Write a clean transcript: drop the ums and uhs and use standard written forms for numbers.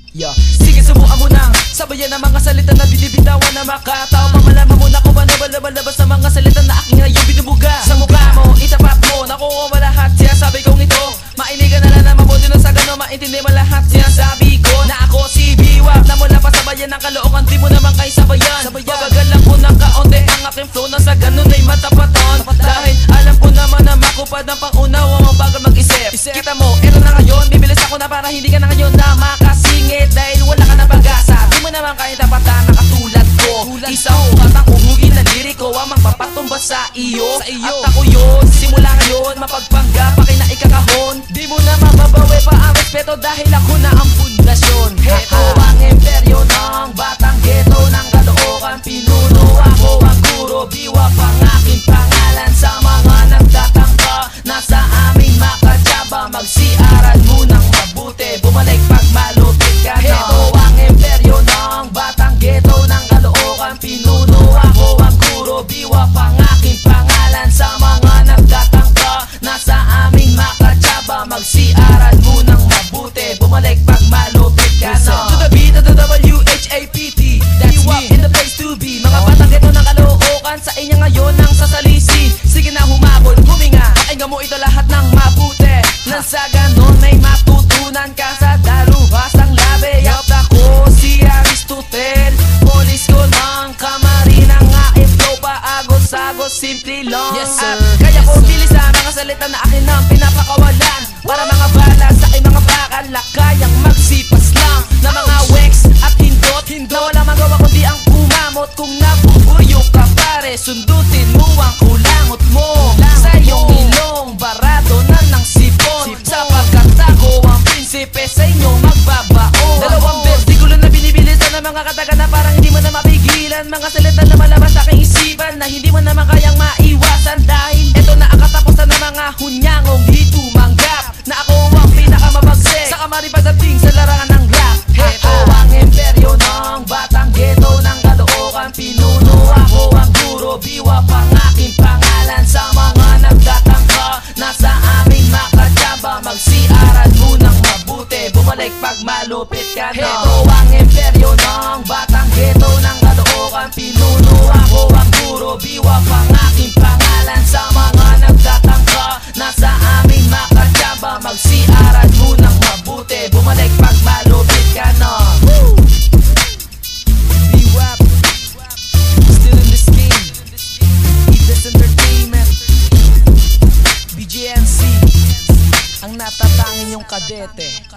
Yeah. Sige, subukan mo nang sabayan ang mga salita na binibitawan na makatao. Pamalaman mo na kung paano balabas sa mga salita na aking ngayon binubuga. Sa mukha mo, itapat mo, nakuha mo lahat siya. Sabi kong ito, mainigan na lang na mabuti na sa gano'n. Maintindi mo lahat siya. Sabi ko na ako si Biwak, na mula pa sabayan ng kalookan. Di mo naman kayo sabayan. Babagal lang ko ng kaunti ang aking flow na sa gano'n ay matapatan. Dahil alam ko naman na makupad ang pangunawa mo bago mag-isip. Kita mo, ito na ngayon, bibilis ako na para hindi ka na ngayon na makasingit. Dahil wala ka na pag-asa, di mo naman kaya tapatan na katulad ko. Isang batang uhugin na liriko ang magpapatumba sa iyo. At ako yun, simula ngayon mapagpangga pa na ikakahon. Di mo na mababawi pa ang respeto dahil ako na ang pundasyon. Heto ang imperyo ng batang ghetto ng Caloocan. Pinuno ako ang guro, Biwak ang aking pangalan. Sa mga nagtatangka na sa aming makatsaba, magsiaral mo ng mabuti, bumalik pag malupit ka na. Heto ang imperyo ng batang ghetto ng Caloocan. Pinuno ako ang guro, Biwak ang aking pangalan. Sa mga nagtatangka na sa aming makatsaba, magsiaral mo ng mabuti, bumalik pag malupit ka na. To the B, to the W-H-A-P-T, Biwak in the place to be. Mga batang ghetto ng Caloocan, sa inyo ngayon ang sasalisi. Sige na humabol, huminga, pakinggan mo ito lahat ng mabuti. Nang sa ganon may matutunan ka sa dalubhasang labi. At ako si Aristotel, polis ko ng Camarines. Ang aking flow paagos-agos, simple lang. Yes sir. At kaya ko bilisan mga salita na akin ang pinapakawalan. Para mga bala sa aking mga bakala, kayang magsipas lang na mga wex at hindot na wala magawa kundi ang kumamot. Kung nabubuyo ka pare, sundutin mo ang kulangot mo. Sa iyong ilong, barado na ng sipon. Sapagkat ako ang prinsipe, sa inyo magbabaon. Dalawang versikulo na binibilisan ng mga kataga na parang hindi mo na mapigilan. Mga salita na malabas sa aking isipan na hindi mo naman kayang maiwasan. Dahil ito na ang katapusan ng mga hunyangong di tumanggap na ako ang pinakamabagsik sa kamari pagdating sa larangan ng rap. Heto ang imperyo ng batang ghetto ng Caloocan. Pinuno ako ang guro, Biwak ang aking pangalan. Sa mga nagtatangka na sa aming makatsaba, magsiaral mo ng mabuti, bumalik pag malupit ka na. Heto ang imperyo ng batang ghetto ng Caloocan. Pinuno ako ang guro, Biwak ang aking pangalan. Sa mga nagtatangka na sa aming makatsaba, magsiaral mo ng mabuti, bumalik pag malupit ka na. Biwak, still in this game. Eaters Entertainment, BJNC, ang natatangin yung kadete.